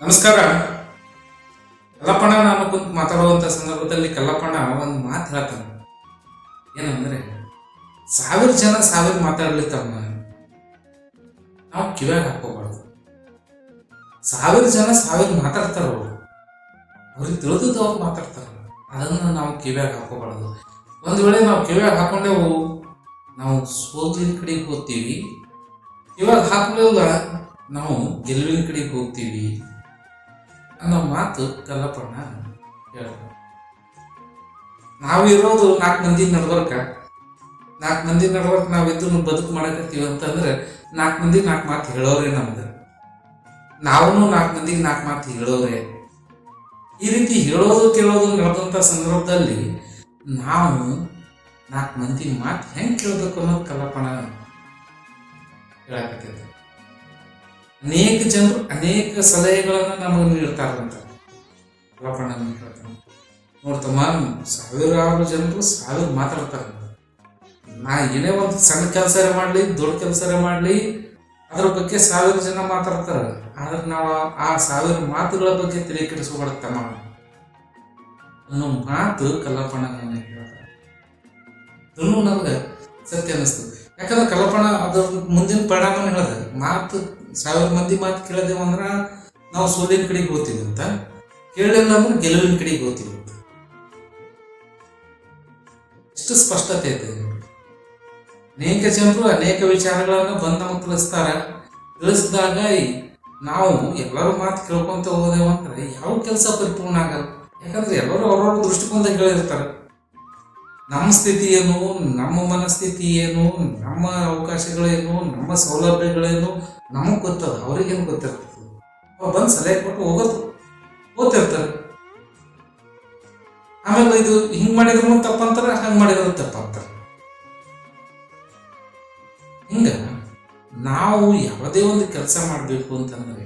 ನಮಸ್ಕಾರ. ಕಲ್ಲಪ್ಪಣ್ಣ ನಾನು ಕುಂತು ಮಾತಾಡುವಂಥ ಸಂದರ್ಭದಲ್ಲಿ ಕಲ್ಲಪ್ಪಣ್ಣ ಒಂದು ಮಾತು ಹೇಳ್ತಾನೆ. ಏನಂದ್ರೆ, 1000 ಜನ 1000 ಮಾತಾಡ್ಲಿಕ್ಕವ್ನ ನಾವು ಕಿವ್ಯಾಗ ಹಾಕೋಬಾರ್ದು. 1000 ಜನ 1000 ಮಾತಾಡ್ತಾರ, ಅವ್ರಿಗೆ ತಿಳಿದದ್ದು ಅವ್ರು ಮಾತಾಡ್ತಾರ, ಅದನ್ನು ನಾವು ಕಿವ್ಯಾಗ ಹಾಕೋಬಾರ್ದು. ಒಂದು ವೇಳೆ ನಾವು ಕಿವ್ಯಾಗ ಹಾಕೊಂಡೆವು, ನಾವು ಸೋಲಿನ ಕಡೆಗೆ ಹೋಗ್ತೀವಿ. ಕಿವ್ಯಾಗ ಹಾಕಲಿಲ್ಲ, ನಾವು ಗೆಲುವಿನ ಕಡೆಗೆ ಹೋಗ್ತೀವಿ ಅನ್ನೋ ಮಾತು ಕಲ್ಲಪ್ಪಣ್ಣ ಹೇಳ್ತಾರೆ. ನಾವಿರೋದು 4 ಮಂದಿ ನಡ್ಬರ್ಕ, 4 ಮಂದಿ ನಡ್ಬರ್ಕ ನಾವಿದ್ದು ಬದುಕು ಮಾಡಕತ್ತೀವಿ ಅಂತಂದ್ರೆ 4 ಮಂದಿ 4 ಮಾತು ಹೇಳೋರೆ ನಮ್ಗೆ. ನಾವು 4 ಮಂದಿಗೆ 4 ಮಾತು ಹೇಳೋರೆ. ಈ ರೀತಿ ಹೇಳೋದು ಕೇಳೋದು ನಡೆದಂಥ ಸಂದರ್ಭದಲ್ಲಿ ನಾವು 4 ಮಂದಿ ಮಾತು ಹೆಂಗೆ ಕೇಳಬೇಕು ಅನ್ನೋದು ಕಲ್ಲಪ್ಪಣ್ಣ ಹೇಳಕತ್ತೈತೆ. ಅನೇಕ ಜನರು ಅನೇಕ ಸಲಹೆಗಳನ್ನು ನಮಗೆ ನೀಡ್ತಾರಂತ ಕಲ್ಲಪ್ಪಣ್ಣ ಹೇಳ್ತಾನೆ. ನೋಡ್ತಮ್ಮ, 1000 ಜನರು 1000 ಮಾತಾಡ್ತಾರೆ. ನಾ ಏನೇ ಒಂದು ಸಣ್ಣ ಕೆಲಸ ಮಾಡಲಿ, ದೊಡ್ಡ ಕೆಲಸ ಮಾಡಲಿ, ಅದ್ರ ಬಗ್ಗೆ 1000 ಜನ ಮಾತಾಡ್ತಾರೆ. ಆದ್ರೆ ನಾವು ಆ 1000 ಮಾತುಗಳ ಬಗ್ಗೆ ತಲೆ ಕೆಡಿಸ್ಕೊಬಾರ್ದಮ್ಮ ಅನ್ನೋ ಮಾತು ಕಲ್ಲಪ್ಪಣ್ಣ ಹೇಳ್ತಾರೆ. ಅದನ್ನು ನಮ್ಗೆ ಸತ್ಯ ಅನ್ನಿಸ್ತು. ಯಾಕಂದ್ರೆ ಕಲ್ಲಪ್ಪಣ್ಣ ಅದ್ರ ಮುಂದಿನ ಪರಿಣಾಮನ ಹೇಳಿದೆ. ಮಾತು 1000 ಮಂದಿ ಮಾತು ಕೇಳಿದೆವು ಅಂದ್ರೆ ನಾವು ಸೋಲಿನ ಕಡೆಗೆ ಹೋಗ್ತೀವಿ ಅಂತ, ಕೇಳಲಿಲ್ಲ ಅಂದ್ರೆ ಗೆಲುವಿನ ಕಡೆಗೆ ಹೋಗ್ತೀವಿ ಅಂತ. ಎಷ್ಟು ಸ್ಪಷ್ಟತೆ ಐತೆ. ಅನೇಕ ಜನರು ಅನೇಕ ವಿಚಾರಗಳನ್ನು ಬಂದು ನಮಗೆ ತಿಳಿಸಿದಾಗ ನಾವು ಎಲ್ಲರೂ ಮಾತು ಕೇಳ್ಕೊಂತ ಹೋದೆವು ಅಂದ್ರೆ ಯಾವ ಕೆಲಸ ಪರಿಪೂರ್ಣ ಆಗಲ್ಲ. ಯಾಕಂದ್ರೆ ಎಲ್ಲರೂ ಅವ್ರವ್ರ ದೃಷ್ಟಿಕೋನದಾಗ ಹೇಳಿರ್ತಾರೆ. ನಮ್ಮ ಸ್ಥಿತಿ ಏನು, ನಮ್ಮ ಮನಸ್ಥಿತಿ ಏನು, ನಮ್ಮ ಅವಕಾಶಗಳೇನು, ನಮ್ಮ ಸೌಲಭ್ಯಗಳೇನು ನಮಗೆ ಗೊತ್ತದ, ಅವ್ರಿಗೇನು ಗೊತ್ತಿರ್ತದೆ. ಅವ್ರು ಬಂದು ಸಲಹೆ ಕೊಟ್ಟು ಓದ್ತಿರ್ತಾರೆ. ಆಮೇಲೆ ಇದು ಹಿಂಗೆ ಮಾಡಿದ್ರು ತಪ್ಪಂತಾರೆ, ಹಂಗೆ ಮಾಡಿದ್ರು ತಪ್ಪಂತಾರೆ. ಹಿಂಗ ನಾವು ಯಾವುದೇ ಒಂದು ಕೆಲಸ ಮಾಡಬೇಕು ಅಂತಂದ್ರೆ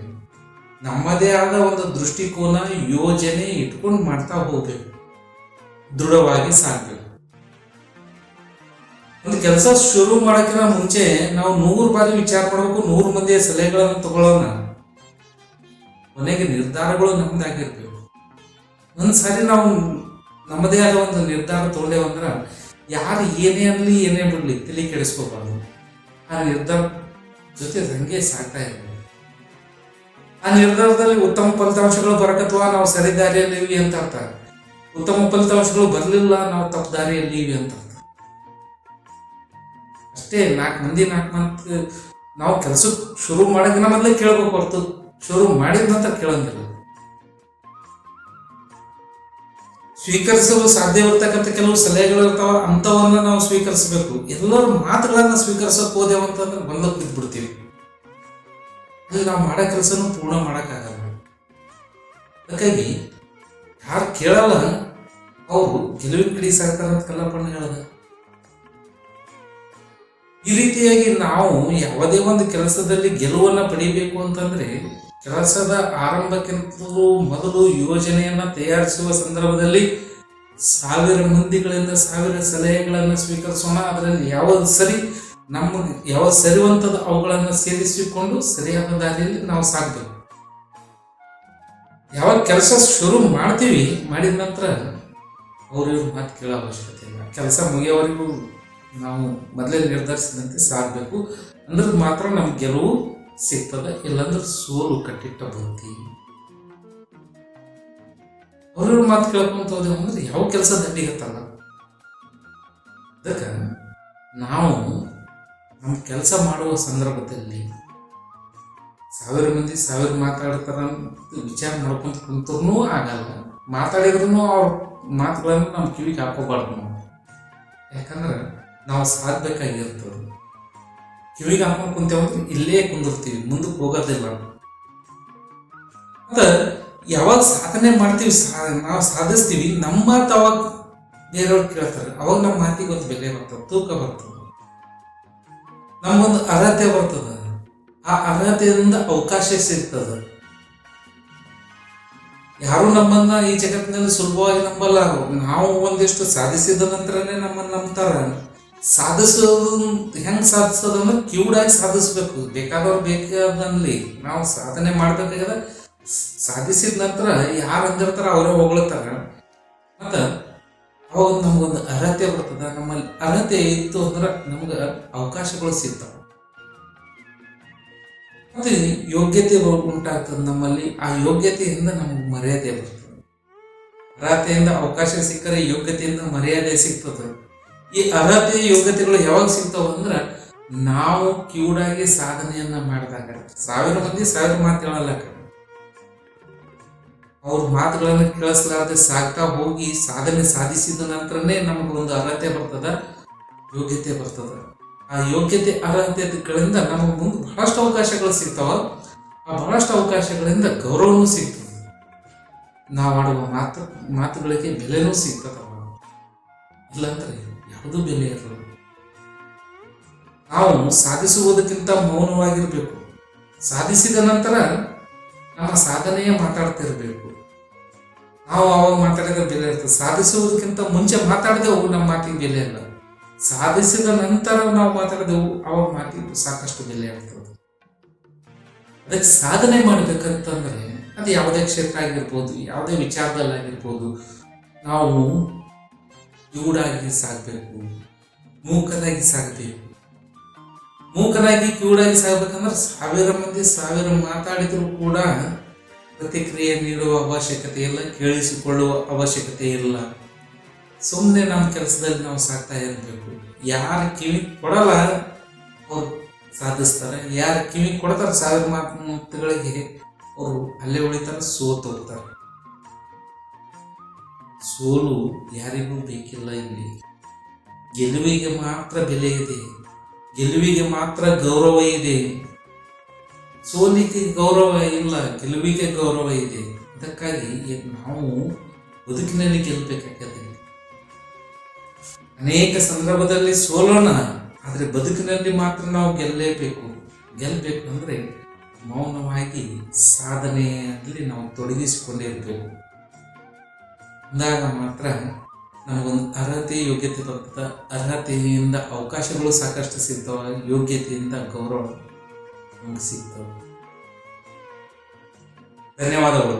ನಮ್ಮದೇ ಆದ ಒಂದು ದೃಷ್ಟಿಕೋನ, ಯೋಜನೆ ಇಟ್ಕೊಂಡು ಮಾಡ್ತಾ ಹೋಗ್ಬೇಕು, ದೃಢವಾಗಿ ಸಾಗಬೇಕು. ಒಂದು ಕೆಲಸ ಶುರು ಮಾಡೋಕ್ಕಿಂತ ಮುಂಚೆ ನಾವು 100 ಬಾರಿ ವಿಚಾರ ಮಾಡಬೇಕು, 100 ಮಂದಿಯ ಸಲಹೆಗಳನ್ನು ತಗೊಳ್ಳೋಣ. ಕೊನೆಗೆ ನಿರ್ಧಾರಗಳು ನಮ್ದಾಗಿರ್ಬೇಕು. ಒಂದ್ಸಾರಿ ನಾವು ನಮ್ಮದೇ ಆದ ಒಂದು ನಿರ್ಧಾರ ತಗೊಂಡೇವಂದ್ರೆ ಯಾರು ಏನೇ ಅನ್ನಲಿ ಏನೇ ಬಿಡಲಿ ತಲೆ ಕೆಡಿಸ್ಕೋಬಾರ್ದು. ಆ ನಿರ್ಧಾರ ಜೊತೆ ಹಂಗೆ ಸಾಗ್ತಾ ಇರ್ಬೇಕು. ಆ ನಿರ್ಧಾರದಲ್ಲಿ ಉತ್ತಮ ಫಲಿತಾಂಶಗಳು ಬರಕತ್ವಾ ನಾವು ಸರಿ ದಾರಿಯಲ್ಲಿವಿ ಅಂತ ಅರ್ಥ. ಉತ್ತಮ ಫಲಿತಾಂಶಗಳು ಬರಲಿಲ್ಲ, ನಾವು ತಪ್ಪು ದಾರಿಯಲ್ಲಿವಿ ಅಂತ ಅರ್ಥ. ಅಷ್ಟೇ. 4 ಮಂದಿ 4 ಮಾತು ನಾವು ಕೆಲಸಕ್ಕೆ ಶುರು ಮಾಡೋಕೆ ಮೊದಲೇ ಕೇಳಬೇಕು ಹೊರತು ಶುರು ಮಾಡಿದ ನಂತರ ಕೇಳಂಗಿಲ್ಲ. ಸ್ವೀಕರಿಸಲು ಸಾಧ್ಯವಿರ್ತಕ್ಕಂಥ ಕೆಲವು ಸಲಹೆಗಳು ಇರ್ತಾವ, ಅಂಥವನ್ನ ನಾವು ಸ್ವೀಕರಿಸಬೇಕು. ಎಲ್ಲರ ಮಾತುಗಳನ್ನ ಸ್ವೀಕರಿಸೋಕೆ ಹೋದೆವು ಅಂತಂದ್ರೆ ಬಂದಕ್ಕೆ ಬಿದ್ದುಬಿಡ್ತೀವಿ. ಅಲ್ಲಿ ನಾವು ಮಾಡೋ ಕೆಲಸನೂ ಪೂರ್ಣ ಮಾಡೋಕ್ಕಾಗಲ್ಲ. ಹಾಗಾಗಿ ಯಾರು ಕೇಳಲ್ಲ ಅವರು ಗೆಲುವಿನ ಕಡೆ ಸಾಗ್ತಾರೆ ಅಂತ ಕಲ್ಲಪ್ಪಣ್ಣ ಹೇಳ್ದ. ಈ ರೀತಿಯಾಗಿ ನಾವು ಯಾವುದೇ ಒಂದು ಕೆಲಸದಲ್ಲಿ ಗೆಲುವನ್ನು ಪಡಿಬೇಕು ಅಂತಂದ್ರೆ ಕೆಲಸದ ಆರಂಭಕ್ಕಿಂತಲೂ ಮೊದಲು ಯೋಜನೆಯನ್ನ ತಯಾರಿಸುವ ಸಂದರ್ಭದಲ್ಲಿ 1000 ಮಂದಿಗಳಿಂದ 1000 ಸಲಹೆಗಳನ್ನು ಸ್ವೀಕರಿಸೋಣ. ಅದರಲ್ಲಿ ಯಾವುದು ಸರಿ, ನಮಗೆ ಯಾವ್ದು ಸರಿವಂತದ ಅವುಗಳನ್ನು ಸೇರಿಸಿಕೊಂಡು ಸರಿಯಾದ ದಾರಿಯಲ್ಲಿ ನಾವು ಸಾಗಬೇಕು. ಯಾವಾಗ ಕೆಲಸ ಶುರು ಮಾಡ್ತೀವಿ, ಮಾಡಿದ ನಂತರ ಅವ್ರಿವ್ರ ಮಾತು ಕೇಳೋ ಅವಶ್ಯಕತೆ ಇಲ್ಲ. ಕೆಲಸ ಮುಗಿಯೋವರೆಗೂ ನಾವು ಮೊದಲೇ ನಿರ್ಧರಿಸಿದಂತೆ ಸಾಗಬೇಕು. ಅಂದ್ರೆ ಮಾತ್ರ ನಮ್ಗೆ ಗೆಲುವು ಸಿಗ್ತದೆ, ಇಲ್ಲಾಂದ್ರೆ ಸೋಲು ಕಟ್ಟಿಟ್ಟ ಬುತ್ತಿ. ಅವ್ರವ್ರ ಮಾತು ಕೇಳ್ಕೊಂತ ಹೋದೆವು ಅಂದ್ರೆ ಯಾವ ಕೆಲಸ ದಂಡಿಗತ್ತಲ್ಲ. ಅದಕ್ಕೆ ನಾವು ನಮ್ಮ ಕೆಲಸ ಮಾಡುವ ಸಂದರ್ಭದಲ್ಲಿ 1000 ಮಂದಿ 1000 ಮಾತಾಡ್ತಾರ ವಿಚಾರ ಮಾಡ್ಕೊಂತ ಕುಂತರೂ ಆಗಲ್ಲ. ಮಾತಾಡಿದ್ರು ಅವ್ರ ಮಾತುಗಳನ್ನು ನಮ್ಮ ಕಿವಿಗೆ ಹಾಕೋಬಾರ್ದು ನಾವು. ಯಾಕಂದ್ರೆ ನಾವು ಸಾಧಬೇಕಾಗಿರ್ತದೆ. ಕಿವಿಗೆ ಹಾಕೊಂಡು ಕುಂತೇವಂದ್ರೆ ಇಲ್ಲೇ ಕುಂದಿರ್ತೀವಿ, ಮುಂದಕ್ಕೆ ಹೋಗೋದಿಲ್ಲ. ಮತ್ತೆ ಯಾವಾಗ ಸಾಧನೆ ಮಾಡ್ತೀವಿ, ನಾವು ಸಾಧಿಸ್ತೀವಿ, ನಮ್ಮ ಮಾತು ಅವಾಗ ಬೇರೆಯವ್ರು ಕೇಳ್ತಾರೆ. ಅವಾಗ ನಮ್ಮ ಮಾತಿಗೆ ಒಂದು ಬೆಲೆ ಬರ್ತದೆ, ತೂಕ ಬರ್ತದೆ, ನಮಗೊಂದು ಅರ್ಹತೆ ಬರ್ತದೆ. ಆ ಅರ್ಹತೆಯಿಂದ ಅವಕಾಶ ಸಿಗ್ತದೆ. ಯಾರು ನಮ್ಮನ್ನ ಈ ಜಗತ್ತಿನಲ್ಲಿ ಸುಲಭವಾಗಿ ನಂಬಲ್ಲ. ನಾವು ಒಂದಿಷ್ಟು ಸಾಧಿಸಿದ ನಂತರನೇ ನಮ್ಮನ್ನು ನಂಬ್ತಾರ. ಸಾಧಿಸೋದು ಹೆಂಗೆ ಸಾಧಿಸೋದಂದ್ರೆ ಕ್ಯೂಡಾಗಿ ಸಾಧಿಸ್ಬೇಕು. ಬೇಕಾದವ್ರು ಬೇಕಾದಲ್ಲಿ ನಾವು ಸಾಧನೆ ಮಾಡ್ಬೇಕಾದ್ರೆ ಸಾಧಿಸಿದ ನಂತರ ಯಾರು ಅಂದಿರ್ತಾರ ಅವರೇ ಹೊಗಳ್ತಾರ. ಮತ್ತು ಅವಾಗ ನಮಗೊಂದು ಅರ್ಹತೆ ಬರ್ತದ. ನಮ್ಮಲ್ಲಿ ಅರ್ಹತೆ ಇತ್ತು ಅಂದ್ರೆ ನಮ್ಗೆ ಅವಕಾಶಗಳು ಸಿಗ್ತಾವ. ಮತ್ತೆ ಯೋಗ್ಯತೆ ಉಂಟಾಗ್ತದೆ ನಮ್ಮಲ್ಲಿ. ಆ ಯೋಗ್ಯತೆಯಿಂದ ನಮಗೆ ಮರ್ಯಾದೆ ಬರ್ತದೆ. ಅರ್ಹತೆಯಿಂದ ಅವಕಾಶ ಸಿಕ್ಕರೆ ಯೋಗ್ಯತೆಯಿಂದ ಮರ್ಯಾದೆ ಸಿಗ್ತದೆ. ಈ ಅರ್ಹತೆ ಯೋಗ್ಯತೆಗಳು ಯಾವಾಗ ಸಿಗ್ತಾವ ಅಂದ್ರೆ ನಾವು ಕಿವುಡಾಗಿ ಸಾಧನೆಯನ್ನ ಮಾಡಿದಾಗ. 1000 ಮಂದಿ 1000 ಮಾತು ಹೇಳಲ್ಲ, ಅವ್ರ ಮಾತುಗಳನ್ನು ಕೇಳಿಸಲಾರದೆ ಸಾಗ್ತಾ ಹೋಗಿ ಸಾಧನೆ ಸಾಧಿಸಿದ ನಂತರನೇ ನಮಗೊಂದು ಅರ್ಹತೆ ಬರ್ತದ, ಯೋಗ್ಯತೆ ಬರ್ತದ. ಆ ಯೋಗ್ಯತೆ ಅರ್ಹತೆಗಳಿಂದ ನಮಗೆ ಮುಂದೆ ಬಹಳಷ್ಟು ಅವಕಾಶಗಳು ಸಿಗ್ತಾವ. ಆ ಬಹಳಷ್ಟು ಅವಕಾಶಗಳಿಂದ ಗೌರವನೂ ಸಿಗ್ತದೆ. ನಾವು ಆಡುವ ಮಾತುಗಳಿಗೆ ಬೆಲೆನೂ ಸಿಗ್ತದ. ಇಲ್ಲಾಂದ್ರೆ ಯಾವುದೂ ಬೆಲೆ ಇರಲ್ಲ. ನಾವು ಸಾಧಿಸುವುದಕ್ಕಿಂತ ಮೌನವಾಗಿರ್ಬೇಕು. ಸಾಧಿಸಿದ ನಂತರ ನಮ್ಮ ಸಾಧನೆಯೇ ಮಾತಾಡ್ತಿರ್ಬೇಕು. ನಾವು ಅವಾಗ ಮಾತಾಡಿದ್ರೆ ಬೆಲೆ ಇರ್ತದೆ. ಸಾಧಿಸುವುದಕ್ಕಿಂತ ಮುಂಚೆ ಮಾತಾಡಿದೆವು ನಮ್ಮ ಮಾತಿಗೆ ಬೆಲೆ ಇಲ್ಲ. ಸಾಧಿಸಿದ ನಂತರ ನಾವು ಮಾತಾಡಿದೆವು ಅವಾಗ ಮಾತಿಗೆ ಸಾಕಷ್ಟು ಬೆಲೆ ಇರ್ತದೆ. ಅದಕ್ಕೆ ಸಾಧನೆ ಮಾಡ್ಬೇಕಂತಂದ್ರೆ ಅದು ಯಾವುದೇ ಕ್ಷೇತ್ರ ಆಗಿರ್ಬೋದು, ಯಾವುದೇ ವಿಚಾರದಲ್ಲಾಗಿರ್ಬೋದು, ನಾವು ಕಿವುಡಾಗಿ ಸಾಗಬೇಕು, ಮೂಕನಾಗಿ ಸಾಗಬೇಕು. ಮೂಕನಾಗಿ ಕಿವುಡಾಗಿ ಸಾಗಬೇಕಂದ್ರೆ 1000 ಮಂದಿ 1000 ಮಾತಾಡಿದ್ರು ಕೂಡ ಪ್ರತಿಕ್ರಿಯೆ ನೀಡುವ ಅವಶ್ಯಕತೆ ಇಲ್ಲ, ಕೇಳಿಸಿಕೊಳ್ಳುವ ಅವಶ್ಯಕತೆ ಇಲ್ಲ. ಸುಮ್ಮನೆ ನಮ್ಮ ಕೆಲಸದಲ್ಲಿ ನಾವು ಸಾಕ್ತಾ ಇರಬೇಕು. ಯಾರು ಕಿವಿ ಕೊಡಲ್ಲ ಅವ್ರು ಸಾಧಿಸ್ತಾರೆ. ಯಾರು ಕಿವಿ ಕೊಡ್ತಾರೆ 1000 ಮಾತುಗಳಿಗೆ ಅವರು ಅಲ್ಲೇ ಉಳಿತಾರೆ, ಸೋತು ಹೋಗ್ತಾರೆ. ಸೋಲು ಯಾರಿಗೂ ಬೇಕಿಲ್ಲ. ಇಲ್ಲಿ ಗೆಲುವಿಗೆ ಮಾತ್ರ ಬೆಲೆ ಇದೆ, ಗೆಲುವಿಗೆ ಮಾತ್ರ ಗೌರವ ಇದೆ. ಸೋಲಿಗೆ ಗೌರವ ಇಲ್ಲ, ಗೆಲುವಿಗೆ ಗೌರವ ಇದೆ. ಅದಕ್ಕಾಗಿ ನಾವು ಬದುಕಿನಲ್ಲಿ ಗೆಲ್ಲಬೇಕಾಗ್ತದೆ. ಅನೇಕ ಸಂದರ್ಭದಲ್ಲಿ ಸೋಲೋಣ, ಆದರೆ ಬದುಕಿನಲ್ಲಿ ಮಾತ್ರ ನಾವು ಗೆಲ್ಲಬೇಕು ಅಂದ್ರೆ ಮೌನವಾಗಿ ಸಾಧನೆಯಲ್ಲಿ ನಾವು ತೊಡಗಿಸಿಕೊಂಡಿರಬೇಕು. ಅಂದಾಗ ಮಾತ್ರ ನಮಗೊಂದು ಅರ್ಹತೆ ಯೋಗ್ಯತೆ ಬರ್ತದೆ. ಅರ್ಹತೆಯಿಂದ ಅವಕಾಶಗಳು ಸಾಕಷ್ಟು ಸಿಗ್ತವೆ, ಯೋಗ್ಯತೆಯಿಂದ ಗೌರವ ನಮಗೆ ಸಿಗ್ತವೆ. ಧನ್ಯವಾದಗಳು.